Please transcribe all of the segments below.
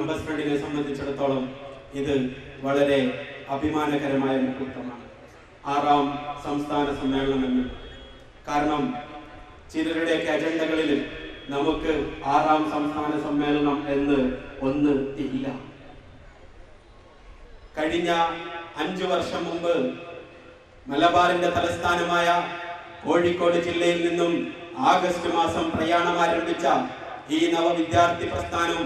Campus ഫ്രണ്ടിനെ സംബന്ധിച്ചിടത്തോളം ഇത് വളരെ അഭിമാനകരമായ മുഹൂർത്തമാണ്. 6ാം സംസ്ഥാന സമ്മേളനമെന്ന്. കാരണം ചിലരുടെയൊക്കെ അജണ്ടകളിൽ നമുക്ക് 6ാം സംസ്ഥാന സമ്മേളനം എന്ന് ഒന്ന് ഇല്ല. കഴിഞ്ഞ 5 വർഷം മുമ്പ് മലബാറിന്റെ തലസ്ഥാനമായ കോഴിക്കോട് ജില്ലയിൽ നിന്നും ആഗസ്റ്റ് മാസം പ്രയാണം ആരംഭിച്ച ഈ നവവിദ്യാർത്ഥി പ്രസ്ഥാനം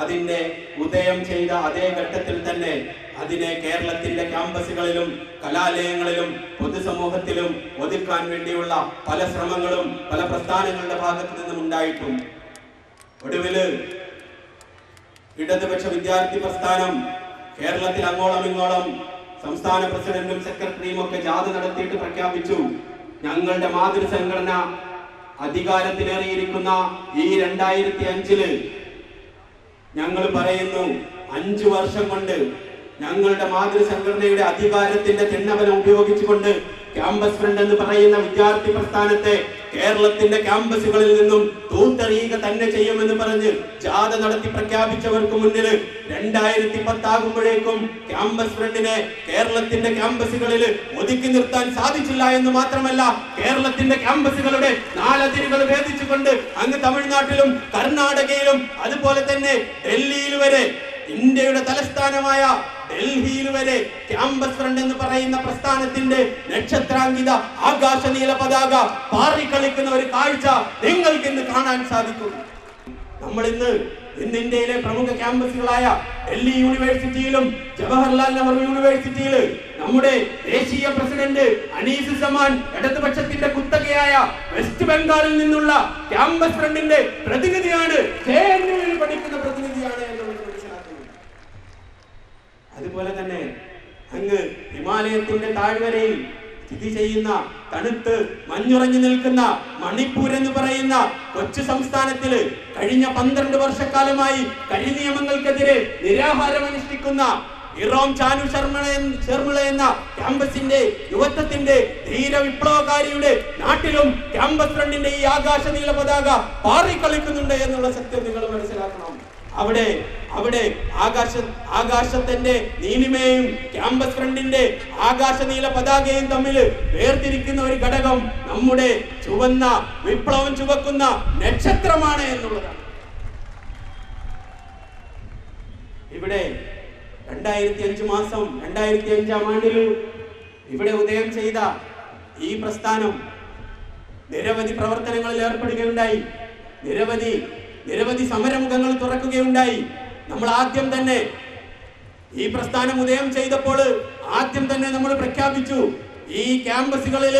അതിന്റെ ഉദയം ചെയ്ത അതേ ഘട്ടത്തിൽ തന്നെ അതിനെ കേരളത്തിന്റെ ക്യാമ്പസുകളിലും കലാലയങ്ങളിലും പൊതുസമൂഹത്തിലും ഒതുക്കാൻ വേണ്ടിയുള്ള പല ശ്രമങ്ങളും പല പ്രസ്ഥാനങ്ങളുടെ ഭാഗത്തു നിന്നും ഉണ്ടായിട്ടും ഒടുവില് ഇടതുപക്ഷ വിദ്യാർത്ഥി പ്രസ്ഥാനം കേരളത്തിൽ അങ്ങോളം ഇങ്ങോളം സംസ്ഥാന പ്രസിഡന്റും സെക്രട്ടറിയും ഒക്കെ ജാഥ നടത്തിയിട്ട് പ്രഖ്യാപിച്ചു, ഞങ്ങളുടെ മാതൃസംഘടന അധികാരത്തിലേറിയിരിക്കുന്ന ഈ 2005 ഞങ്ങൾ പറയുന്നു 5 വർഷം കൊണ്ട് ഞങ്ങളുടെ മാതൃസംഘടനയുടെ അധികാരത്തിന്റെ ചിഹ്നബലം ഉപയോഗിച്ചുകൊണ്ട് ക്യാമ്പസ് ഫ്രണ്ട് എന്ന് പറയുന്ന വിദ്യാർത്ഥി പ്രസ്ഥാനത്തെ കേരളത്തിന്റെ ക്യാമ്പസുകളിൽ നിന്നും തൂത്തെറിയുക തന്നെ ചെയ്യുമെന്ന് പറഞ്ഞ് ജാഥ നടത്തി പ്രഖ്യാപിച്ചവർക്ക് മുന്നിൽ 2010 ആകുമ്പോഴേക്കും ക്യാമ്പസ് ഫ്രണ്ടിനെ കേരളത്തിന്റെ ക്യാമ്പസുകളിൽ ഒതുക്കി നിർത്താൻ സാധിച്ചില്ല എന്ന് മാത്രമല്ല, കേരളത്തിന്റെ ക്യാമ്പസുകളുടെ 4 അതിരുകൾ ഭേദിച്ചുകൊണ്ട് അങ്ങ് തമിഴ്നാട്ടിലും കർണാടകയിലും അതുപോലെ തന്നെ ഡൽഹിയിൽ വരെ, ഇന്ത്യയുടെ തലസ്ഥാനമായ ഡൽഹിയിൽ വരെ ക്യാമ്പസ് ഫ്രണ്ട് എന്ന് പറയുന്ന പ്രസ്ഥാനത്തിന്റെ നക്ഷത്രാങ്കിത ആകാശനീല പതാക പാറിക്കളിക്കുന്ന ഒരു കാഴ്ച നിങ്ങൾക്ക് ഇന്ന് കാണാൻ സാധിക്കും. നമ്മൾ ഇന്ന് ഇന്ത്യയിലെ പ്രമുഖ ക്യാമ്പസുകളായ ഡൽഹി യൂണിവേഴ്സിറ്റിയിലും ജവഹർലാൽ നെഹ്റു യൂണിവേഴ്സിറ്റിയില് നമ്മുടെ ദേശീയ പ്രസിഡന്റ് അനീസ് സമാൻ ഇടതുപക്ഷത്തിന്റെ കുത്തകയായ വെസ്റ്റ് ബംഗാളിൽ നിന്നുള്ള ക്യാമ്പസ് ഫ്രണ്ടിന്റെ പ്രതിനിധിയാണ്, പഠിക്കുന്ന പ്രതിനിധിയാണ് എന്നുള്ളത് മനസ്സിലാക്കുന്നു. അതുപോലെ തന്നെ അങ്ങ് ഹിമാലയത്തിന്റെ താഴ്വരയിൽ സ്ഥിതി ചെയ്യുന്ന തണുത്ത് മഞ്ഞുറഞ്ഞു നിൽക്കുന്ന മണിപ്പൂർ എന്ന് പറയുന്ന കൊച്ചു സംസ്ഥാനത്തില് കഴിഞ്ഞ 12 വർഷക്കാലമായി കരിനിയമങ്ങൾക്കെതിരെ നിരാഹാരം അനുഷ്ഠിക്കുന്ന ഇറോം ചാനു ശർമിള എന്ന ക്യാമ്പസിന്റെ യുവത്വത്തിന്റെ ധീര വിപ്ലവകാരിയുടെ നാട്ടിലും ക്യാമ്പസ് ഫ്രണ്ടിന്റെ ഈ ആകാശനീല പതാക പാറിക്കളിക്കുന്നുണ്ട് എന്നുള്ള സത്യം നിങ്ങൾ മനസ്സിലാക്കണം. അവിടെ ആകാശത്തിന്റെ നീലിമയും ക്യാമ്പസ് ഫ്രണ്ടിന്റെ ആകാശനീല പതാകയും തമ്മിൽ വേർതിരിക്കുന്ന ഒരു ഘടകം നമ്മുടെ ചുവന്ന വിപ്ലവം ചുവക്കുന്ന നക്ഷത്രമാണ് എന്നുള്ളതാണ്. ഇവിടെ 2005 ആണ്ടിൽ ഇവിടെ ഉദയം ചെയ്ത ഈ പ്രസ്ഥാനം നിരവധി പ്രവർത്തനങ്ങളിൽ ഏർപ്പെടുകയുണ്ടായി, നിരവധി സമരമുഖങ്ങൾ തുറക്കുകയുണ്ടായി. നമ്മൾ ആദ്യം തന്നെ ഈ പ്രസ്ഥാനം ഉദയം ചെയ്തപ്പോൾ ആദ്യം തന്നെ നമ്മൾ പ്രഖ്യാപിച്ചു, ഈ ക്യാമ്പസുകളിൽ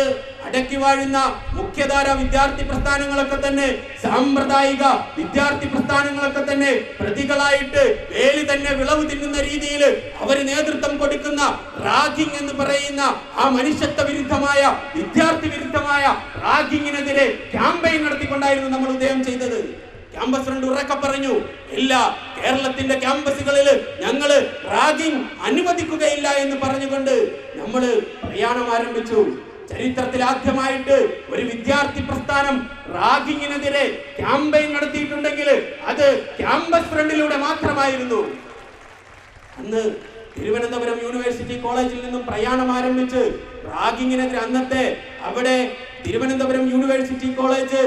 അടക്കി വാഴുന്ന മുഖ്യധാര വിദ്യാർത്ഥി പ്രസ്ഥാനങ്ങളൊക്കെ തന്നെ സാമ്പ്രദായിക വിദ്യാർത്ഥി പ്രസ്ഥാനങ്ങളൊക്കെ തന്നെ പ്രതികളായിട്ട് വേലി തന്നെ വിളവ് തിന്നുന്ന രീതിയിൽ അവർ നേതൃത്വം കൊടുക്കുന്ന റാഗിംഗ് എന്ന് പറയുന്ന ആ മനുഷ്യത്വ വിരുദ്ധമായ വിദ്യാർത്ഥി വിരുദ്ധമായ റാഗിങ്ങിനെതിരെ ക്യാമ്പയിൻ നടത്തിക്കൊണ്ടായിരുന്നു നമ്മൾ ഉദയം ചെയ്തത്. ക്യാമ്പസ് ഫ്രണ്ട് ഉറക്കെ പറഞ്ഞു, ഇല്ല, കേരളത്തിന്റെ ക്യാമ്പസുകളിൽ ഞങ്ങൾ റാഗിംഗ് അനുവദിക്കുകയില്ല എന്ന് പറഞ്ഞുകൊണ്ട് നമ്മൾ പ്രയാണം ആരംഭിച്ചു. ചരിത്രത്തിൽ ആദ്യമായിട്ട് ഒരു വിദ്യാർത്ഥി പ്രസ്ഥാനം റാഗിങ്ങിനെതിരെ ക്യാമ്പയിൻ നടത്തിയിട്ടുണ്ടെങ്കിൽ അത് ക്യാമ്പസ് ഫ്രണ്ടിലൂടെ മാത്രമായിരുന്നു. അന്ന് തിരുവനന്തപുരം യൂണിവേഴ്സിറ്റി കോളേജിൽ നിന്നും പ്രയാണം ആരംഭിച്ച് റാഗിങ്ങിനെതിരെ അന്നത്തെ അവിടെ തിരുവനന്തപുരം യൂണിവേഴ്സിറ്റി കോളേജ്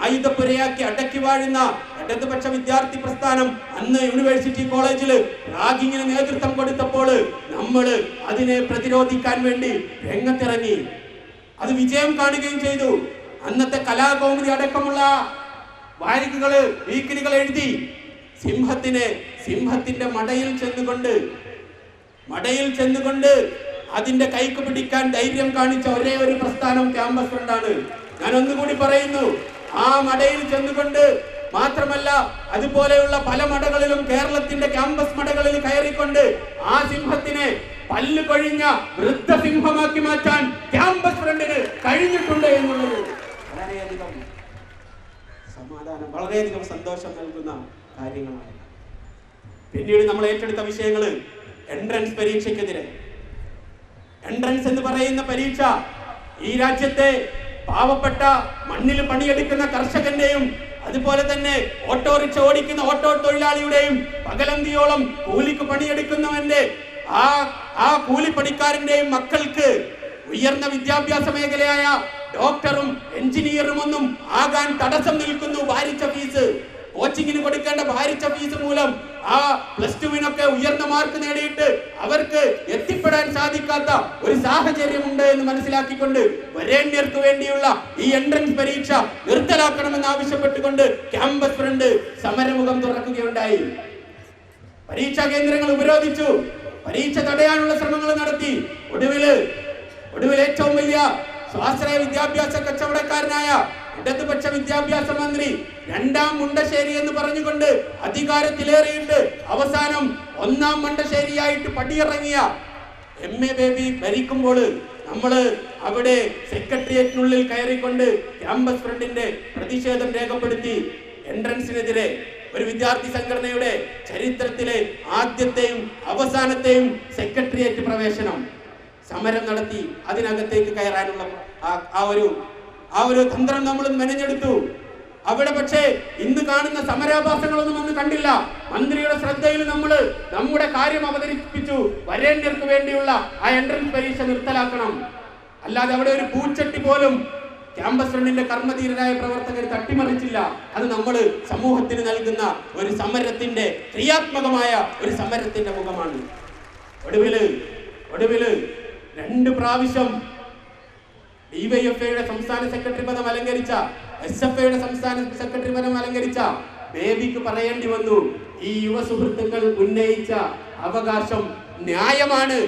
ആയുധപ്പുരയാക്കി അടക്കി വാഴുന്ന ഇടതുപക്ഷ വിദ്യാർത്ഥി പ്രസ്ഥാനം അന്ന് യൂണിവേഴ്സിറ്റി കോളേജിൽ റാഗിങ്ങിന് നേതൃത്വം കൊടുത്തപ്പോൾ നമ്മൾ അതിനെ പ്രതിരോധിക്കാൻ വേണ്ടി രംഗത്തിറങ്ങി. അത് വിജയം കാണുകയും ചെയ്തു. അന്നത്തെ കലാകൗമുദി അടക്കമുള്ള വാരികകള് വീക്കിലികൾ എഴുതി സിംഹത്തിന്റെ മടയിൽ ചെന്നുകൊണ്ട് അതിന്റെ കൈക്ക് പിടിക്കാൻ ധൈര്യം കാണിച്ച ഒരേ ഒരു പ്രസ്ഥാനം ക്യാമ്പസ് ഫ്രണ്ടാണ്. ഞാൻ ഒന്നുകൂടി പറയുന്നു, ആ മടയിൽ ചെന്നുകൊണ്ട് മാത്രമല്ല അതുപോലെയുള്ള പല മടകളിലും കേരളത്തിന്റെ ക്യാമ്പസ് മടകളിൽ കയറിക്കൊണ്ട് ആ സിംഹത്തിനെ പല്ല് കൊഴിഞ്ഞ വൃദ്ധസിംഹമാക്കി മാറ്റാൻ ക്യാമ്പസ് ഫ്രണ്ടിന് കഴിഞ്ഞിട്ടുണ്ട് എന്നുള്ളത് വളരെയധികം വളരെയധികം സന്തോഷം നൽകുന്ന കാര്യങ്ങളാണ്. പിന്നീട് നമ്മൾ ഏറ്റെടുത്ത വിഷയങ്ങള് എൻട്രൻസ് പരീക്ഷയ്ക്കെതിരെ. എൻട്രൻസ് എന്ന് പറയുന്ന പരീക്ഷ ഈ രാജ്യത്തെ പാവപ്പെട്ട മണ്ണിൽ പണിയെടുക്കുന്ന കർഷകന്റെയും അതുപോലെ തന്നെ ഓട്ടോറിക്ഷ ഓടിക്കുന്ന ഓട്ടോ തൊഴിലാളിയുടെയും പകലന്തിയോളം കൂലിക്ക് പണിയെടുക്കുന്നവന്റെ ആ കൂലിപ്പണിക്കാരന്റെയും മക്കൾക്ക് ഉയർന്ന വിദ്യാഭ്യാസ മേഖലയായ ഡോക്ടറും എഞ്ചിനീയറും ഒന്നും ആകാൻ തടസ്സം നിൽക്കുന്നു ഭാരിച്ച ഫീസ്. കോച്ചിങ്ങിന് കൊടുക്കേണ്ട ഭാരിച്ച ഫീസ് മൂലം ആ +2 ഉയർന്ന മാർക്ക് നേടിയിട്ട് അവർക്ക് എത്തിപ്പെടാൻ സാധിക്കാത്ത ഒരു സാഹചര്യം ഉണ്ട് എന്ന് മനസ്സിലാക്കിക്കൊണ്ട് വരേണ്യർക്ക് വേണ്ടിയുള്ള ഈ എൻട്രൻസ് പരീക്ഷ നിർത്തലാക്കണമെന്ന് ആവശ്യപ്പെട്ടുകൊണ്ട് ക്യാമ്പസ് ഫ്രണ്ട് സമരമുഖം തുറക്കുകയുണ്ടായി. പരീക്ഷാ കേന്ദ്രങ്ങൾ ഉപരോധിച്ചു, പരീക്ഷ തടയാനുള്ള ശ്രമങ്ങൾ നടത്തി. ഒടുവിൽ ഏറ്റവും വലിയ സ്വാശ്രയ വിദ്യാഭ്യാസ കച്ചവടക്കാരനായ ഇടതുപക്ഷ വിദ്യാഭ്യാസ മന്ത്രി രണ്ടാം മുണ്ടശ്ശേരി എന്ന് പറഞ്ഞുകൊണ്ട് അധികാരത്തിലേറിയിട്ട് അവസാനം ഒന്നാം മുണ്ടശ്ശേരിയായിട്ട് പടിയിറങ്ങിയ MA ബേബി ഭരിക്കുമ്പോൾ നമ്മള് അവിടെ സെക്രട്ടേറിയറ്റിനുള്ളിൽ കയറിക്കൊണ്ട് ക്യാമ്പസ് ഫ്രണ്ടിന്റെ പ്രതിഷേധം രേഖപ്പെടുത്തി. എൻട്രൻസിനെതിരെ ഒരു വിദ്യാർത്ഥി സംഘടനയുടെ ചരിത്രത്തിലെ ആദ്യത്തെയും അവസാനത്തെയും സെക്രട്ടേറിയറ്റ് പ്രവേശനം സമരം നടത്തി. അതിനകത്തേക്ക് കയറാനുള്ള ആ ഒരു തന്ത്രം നമ്മൾ മെനഞ്ഞെടുത്തു. അവിടെ പക്ഷേ ഇന്ന് കാണുന്ന സമരാഭാസങ്ങളൊന്നും ഒന്നും കണ്ടില്ല. മന്ത്രിയുടെ ശ്രദ്ധയിൽ നമ്മൾ നമ്മുടെ കാര്യം അവതരിപ്പിച്ചു. വരേണ്യർക്ക് വേണ്ടിയുള്ള ആ എൻട്രൻസ് പരീക്ഷ നിർത്തലാക്കണം. അല്ലാതെ അവിടെ ഒരു പൂച്ചട്ടി പോലും ക്യാമ്പസ് ഫ്രണ്ടിന്റെ കർമ്മധീരരായ പ്രവർത്തകർ തട്ടിമറിച്ചില്ല. അത് നമ്മൾ സമൂഹത്തിന് നൽകുന്ന ഒരു സമരത്തിന്റെ ക്രിയാത്മകമായ ഒരു സമരത്തിന്റെ മുഖമാണ്. ഒടുവില് 2 പ്രാവശ്യം ഡിവൈഎഫ്ഐയുടെ സംസ്ഥാന സെക്രട്ടറി പദം അലങ്കരിച്ച, SFഐയുടെ സംസ്ഥാന സെക്രട്ടറി പദം അലങ്കരിച്ച ബേബിക്ക് പറയേണ്ടി വന്നു, ഈ യുവ സുഹൃത്തുക്കൾ ഉന്നയിച്ച അവകാശം ന്യായമാണ്,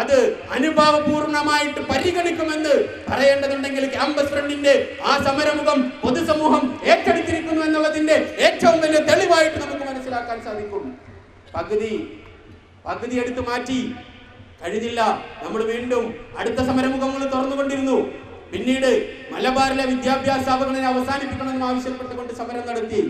അത് അനുഭാവപൂർണമായിട്ട് പരിഗണിക്കുമെന്ന് പറയേണ്ടതുണ്ടെങ്കിൽ ക്യാമ്പസ് ഫ്രണ്ടിന്റെ ആ സമരമുഖം പൊതുസമൂഹം ഏറ്റെടുത്തിരിക്കുന്നു എന്നുള്ളതിന്റെ ഏറ്റവും വലിയ തെളിവായിട്ട് നമുക്ക് മനസ്സിലാക്കാൻ സാധിക്കും. പകുതി എടുത്തു മാറ്റി കഴിഞ്ഞില്ല. നമ്മൾ വീണ്ടും അടുത്ത സമരമുഖങ്ങൾ തുറന്നുകൊണ്ടിരുന്നു. പിന്നീട് മലബാറിലെ വിദ്യാഭ്യാസ അവഗണന അവസാനിപ്പിക്കണമെന്ന് ആവശ്യപ്പെട്ടുകൊണ്ട് സമരം നടത്തി.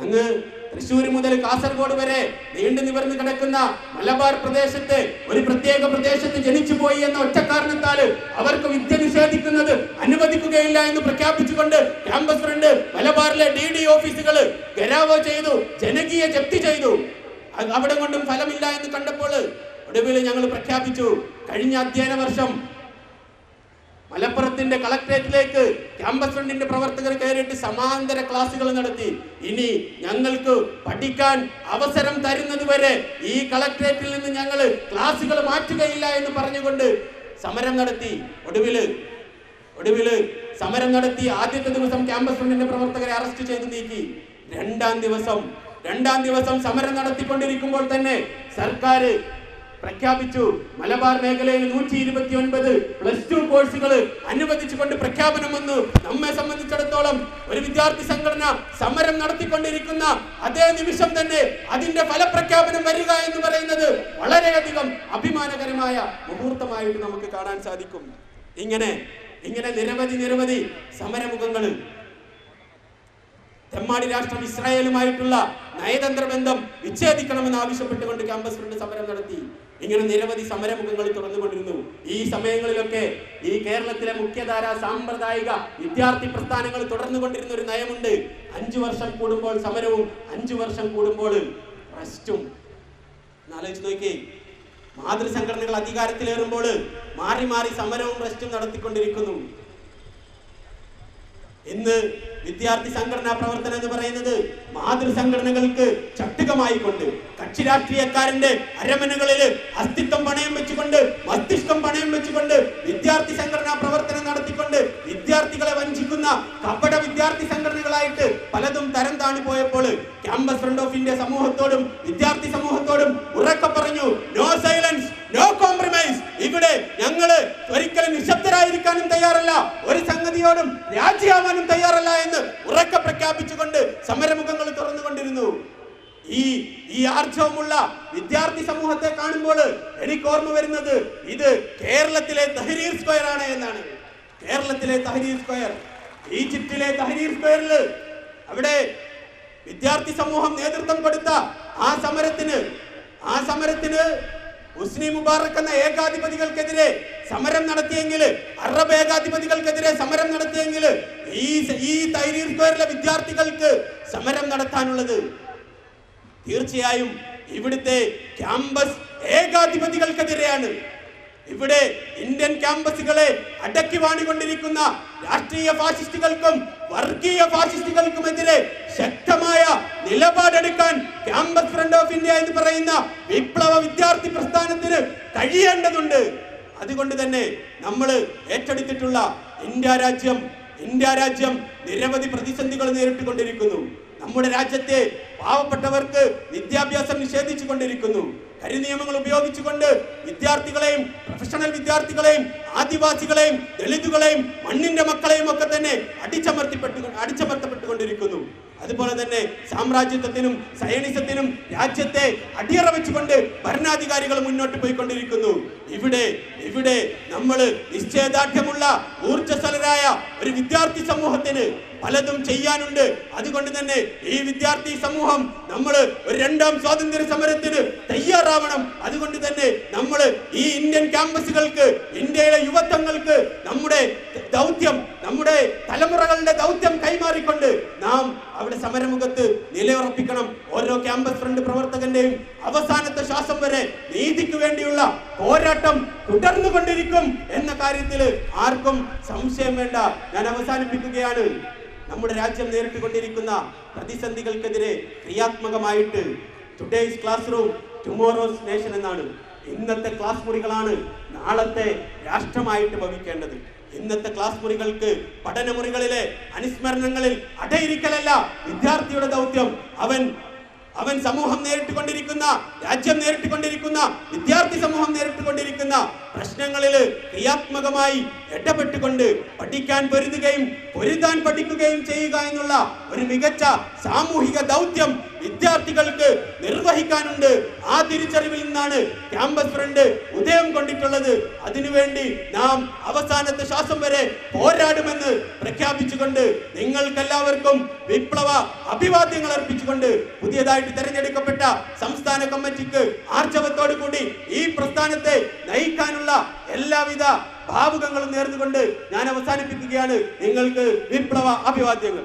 അങ്ങ് തൃശ്ശൂർ മുതൽ കാസർഗോഡ് വരെ നീണ്ടു നിവർന്നു കിടക്കുന്ന മലബാർ പ്രദേശത്തെ ഒരു പ്രത്യേക പ്രദേശത്ത് ജനിച്ചു പോയി എന്ന ഒറ്റ കാരണത്താൽ അവർക്ക് വിദ്യ നിഷേധിക്കുന്നത് അനുവദിക്കുകയില്ല എന്ന് പ്രഖ്യാപിച്ചുകൊണ്ട് ക്യാമ്പസ് ഫ്രണ്ട് മലബാറിലെ DD ഓഫീസുകൾ ഘെരാവോ ചെയ്തു, ജനകീയ ജപ്തി ചെയ്തു. അവിടെ കൊണ്ടും ഫലമില്ല എന്ന് കണ്ടപ്പോൾ ഒടുവിൽ ഞങ്ങൾ പ്രഖ്യാപിച്ചു, കഴിഞ്ഞ അധ്യയന വർഷം മലപ്പുറത്തിന്റെ കളക്ടറേറ്റിലേക്ക് ക്യാമ്പസ് ഫ്രണ്ടിന്റെ പ്രവർത്തകർ കയറിയിട്ട് സമാന്തര ക്ലാസുകൾ നടത്തി. ഇനി ഞങ്ങൾക്ക് പഠിക്കാൻ അവസരം തരുന്നത് വരെ ഈ കളക്ടറേറ്റിൽ നിന്ന് ഞങ്ങൾ ക്ലാസുകൾ മാറ്റുകയില്ല എന്ന് പറഞ്ഞുകൊണ്ട് സമരം നടത്തി. ഒടുവില് സമരം നടത്തി ആദ്യത്തെ ദിവസം ക്യാമ്പസ് ഫ്രണ്ടിന്റെ പ്രവർത്തകരെ അറസ്റ്റ് ചെയ്ത് നീക്കി. രണ്ടാം ദിവസം സമരം നടത്തിക്കൊണ്ടിരിക്കുമ്പോൾ തന്നെ സർക്കാർ പ്രഖ്യാപിച്ചു, മലബാർ മേഖലയിൽ 129 +2 കോഴ്സുകൾ അനുവദിച്ചുകൊണ്ട് പ്രഖ്യാപനം വന്നു. നമ്മെ സംബന്ധിച്ചിടത്തോളം ഒരു വിദ്യാർത്ഥി സംഘടന സമരം നടത്തിക്കൊണ്ടിരിക്കുന്ന അതേ നിമിഷം തന്നെ അതിന്റെ ഫലപ്രഖ്യാപനം വരിക എന്ന് പറയുന്നത് വളരെയധികം അഭിമാനകരമായ മുഹൂർത്തമായിട്ട് നമുക്ക് കാണാൻ സാധിക്കും. ഇങ്ങനെ നിരവധി സമരമുഖങ്ങൾ. തെമ്മാടി രാഷ്ട്രം ഇസ്രായേലുമായിട്ടുള്ള നയതന്ത്ര ബന്ധം വിച്ഛേദിക്കണമെന്ന് ആവശ്യപ്പെട്ടുകൊണ്ട് ക്യാമ്പസ് ഫ്രണ്ട് സമരം നടത്തി. ഇങ്ങനെ നിരവധി സമരമുഖങ്ങൾ തുറന്നുകൊണ്ടിരുന്നു. ഈ സമയങ്ങളിലൊക്കെ ഈ കേരളത്തിലെ മുഖ്യധാര സാമ്പ്രദായിക വിദ്യാർത്ഥി പ്രസ്ഥാനങ്ങൾ തുടർന്നുകൊണ്ടിരുന്ന ഒരു നയമുണ്ട്. 5 വർഷം കൂടുമ്പോൾ സമരവും 5 വർഷം കൂടുമ്പോൾ റെസ്റ്റും. ആലോചിച്ച് നോക്കി, മാതൃസംഘടനകൾ അധികാരത്തിലേറുമ്പോൾ മാറി സമരവും റെസ്റ്റും നടത്തിക്കൊണ്ടിരിക്കുന്നു. ഇന്ന് വിദ്യാർത്ഥി സംഘടനാ പ്രവർത്തനം എന്ന് പറയുന്നത് മാതൃസംഘടനകൾക്ക് ചട്ടുകമായിക്കൊണ്ട് കക്ഷി രാഷ്ട്രീയക്കാരന്റെ അരമനകളിൽ അസ്തിത്വം പണയം വെച്ചുകൊണ്ട് മസ്തിഷ്കം പണയം വെച്ചുകൊണ്ട് വിദ്യാർത്ഥി സംഘടനാ പ്രവർത്തനം നടത്തിക്കൊണ്ട് വിദ്യാർത്ഥികളെ വഞ്ചിക്കുന്ന കപട വിദ്യാർത്ഥി സംഘടനകളായിട്ട് പലതും തരം താണു പോയപ്പോൾ ക്യാമ്പസ് ഫ്രണ്ട് ഓഫ് ഇന്ത്യ സമൂഹത്തോടും വിദ്യാർത്ഥി സമൂഹത്തോടും ഉറക്കെ പറഞ്ഞു, നോ സൈലൻസ്, നോ കോംപ്രമൈസ്. ഇവിടെ ഞങ്ങള് ഒരിക്കലും നിശബ്ദരായിരിക്കാനും തയ്യാറല്ല, ഒരു സംഗതിയോടും രാജിയാവാനും തയ്യാറല്ല എന്ന് ഉറക്കെ പ്രഖ്യാപിച്ചുകൊണ്ട് സമരമുഖങ്ങൾ തുറന്നുകൊണ്ടിരുന്നു. ഈ ആർജവമുള്ള വിദ്യാർത്ഥി സമൂഹത്തെ കാണുമ്പോൾ എനിക്ക് ഓർമ്മ വരുന്നത് ഇത് കേരളത്തിലെ തഹരീർ സ്ക്വയർ ആണ് എന്നാണ്. കേരളത്തിലെ തഹരീർ സ്ക്വയർ, ഈജിപ്തിലെ തഹരീർ സ്ക്വയറിൽ അവിടെ വിദ്യാർത്ഥി സമൂഹം നേതൃത്വം കൊടുത്ത ആ സമരത്തിന് ഹുസ്നി മുബാറക് എന്ന ഏകാധിപതികൾക്കെതിരെ സമരം നടത്തിയെങ്കിൽ, അറബ് ഏകാധിപതികൾക്കെതിരെ സമരം നടത്തിയെങ്കിൽ ഈ തഹരീർ സ്ക്വയറിലെ വിദ്യാർത്ഥികൾക്ക് സമരം നടത്താനുള്ളത് തീർച്ചയായും ഇവിടുത്തെ ക്യാമ്പസ് ഏകാധിപതികൾക്കെതിരെയാണ്. ഇവിടെ ഇന്ത്യൻ ക്യാമ്പസുകളെ അടക്കി വാണിക്കൊണ്ടിരിക്കുന്ന രാഷ്ട്രീയ ഫാസിസ്റ്റുകൾക്കും വർഗീയ ഫാസിസ്റ്റുകൾക്കുമെതിരെ ശക്തമായ നിലപാടെടുക്കാൻ ക്യാമ്പസ് ഫ്രണ്ട് ഓഫ് ഇന്ത്യ എന്ന് പറയുന്ന വിപ്ലവ വിദ്യാർത്ഥി പ്രസ്ഥാനത്തിന് കഴിയേണ്ടതുണ്ട്. അതുകൊണ്ട് തന്നെ നമ്മൾ ഏറ്റെടുത്തിട്ടുള്ള ഇന്ത്യ രാജ്യം നിരവധി പ്രതിസന്ധികൾ നേരിട്ടുകൊണ്ടിരിക്കുന്നു. നമ്മുടെ രാജ്യത്തെ പാവപ്പെട്ടവർക്ക് വിദ്യാഭ്യാസം നിഷേധിച്ചു കൊണ്ടിരിക്കുന്നു. കരിനിയമങ്ങൾ ഉപയോഗിച്ചുകൊണ്ട് വിദ്യാർത്ഥികളെയും പ്രൊഫഷണൽ വിദ്യാർത്ഥികളെയും ആദിവാസികളെയും ദളിതുകളെയും മണ്ണിന്റെ മക്കളെയും ഒക്കെ തന്നെ അടിച്ചമർത്തപ്പെട്ടുകൊണ്ടിരിക്കുന്നു. അതുപോലെ തന്നെ സാമ്രാജ്യത്വത്തിനും സയനിസത്തിനും രാജ്യത്തെ അടിയറ വെച്ചുകൊണ്ട് ഭരണാധികാരികൾ മുന്നോട്ട് പോയിക്കൊണ്ടിരിക്കുന്നു. ഇവിടെ നമ്മൾ നിശ്ചയദാർഢ്യമുള്ള ഊർജ്ജസ്വലരായ ഒരു വിദ്യാർത്ഥി സമൂഹത്തിന് പലതും ചെയ്യാനുണ്ട്. അതുകൊണ്ട് തന്നെ ഈ വിദ്യാർത്ഥി സമൂഹം നമ്മൾ ഒരു രണ്ടാം സ്വാതന്ത്ര്യ സമരത്തിന് തയ്യാറാവണം. അതുകൊണ്ട് തന്നെ നമ്മൾ ഈ ഇന്ത്യൻ ക്യാമ്പസുകൾക്ക്, ഇന്ത്യയിലെ യുവത്വങ്ങൾക്ക് നമ്മുടെ ദൗത്യം, നമ്മുടെ തലമുറകളുടെ ദൗത്യം കൈമാറിക്കൊണ്ട് നാം അവിടെ സമരമുഖത്ത് നിലയുറപ്പിക്കണം. ഓരോ ക്യാമ്പസ് ഫ്രണ്ട് പ്രവർത്തകന്റെയും അവസാനത്തെ ശ്വാസം വരെ നീതിക്ക് വേണ്ടിയുള്ള പോരാട്ടം തുടർന്നുകൊണ്ടിരിക്കും എന്ന കാര്യത്തിൽ ആർക്കും സംശയം വേണ്ട. ഞാൻ അവസാനിപ്പിക്കുകയാണ്. നമ്മുടെ രാജ്യം നേരിട്ടുകൊണ്ടിരിക്കുന്ന പ്രതിസന്ധികൾക്കെതിരെ ക്രിയാത്മകമായിട്ട് today's classroom tomorrow's nation എന്നാണ്. ഇന്നത്തെ ക്ലാസ് മുറികളാണ് നാളത്തെ രാഷ്ട്രമായിട്ട് ഭവിക്കേണ്ടത്. ഇന്നത്തെ ക്ലാസ് മുറികൾക്ക്, പഠനമുറികളിലെ അനുസ്മരണങ്ങളിൽ അടയിരിക്കലല്ല വിദ്യാർത്ഥിയുടെ ദൗത്യം. അവൻ സമൂഹം നേരിട്ടുകൊണ്ടിരിക്കുന്ന, രാജ്യം നേരിട്ടുകൊണ്ടിരിക്കുന്ന, വിദ്യാർത്ഥി സമൂഹം നേരിട്ടുകൊണ്ടിരിക്കുന്ന പ്രശ്നങ്ങളിൽ ക്രിയാത്മകമായി ഇടപെട്ടുകൊണ്ട് പഠിക്കാൻ പൊരുതാൻ പഠിക്കുകയും ചെയ്യുക എന്നുള്ള ഒരു മികച്ച സാമൂഹിക ദൗത്യം വിദ്യാർത്ഥികൾക്ക് നിർവഹിക്കാനുണ്ട്. ആ തിരിച്ചറിവിൽ നിന്നാണ് ക്യാമ്പസ് ഫ്രണ്ട് ഉദയം കൊണ്ടിട്ടുള്ളത്. അതിനുവേണ്ടി നാം അവസാനത്തെ ശ്വാസം വരെ പോരാടുമെന്ന് പ്രഖ്യാപിച്ചുകൊണ്ട് നിങ്ങൾക്കെല്ലാവർക്കും വിപ്ലവ അഭിവാദ്യങ്ങൾ അർപ്പിച്ചുകൊണ്ട് പുതിയതായിട്ട് തെരഞ്ഞെടുക്കപ്പെട്ട സംസ്ഥാന കമ്മിറ്റിക്ക് ആർജവത്തോടു കൂടി ഈ പ്രസ്ഥാനത്തെ നയിക്കാനുള്ള എല്ലാവിധ ഭാവുകങ്ങളും നേർന്നുകൊണ്ട് ഞാൻ അവസാനിപ്പിക്കുകയാണ്. നിങ്ങൾക്ക് വിപ്ലവ അഭിവാദ്യങ്ങൾ.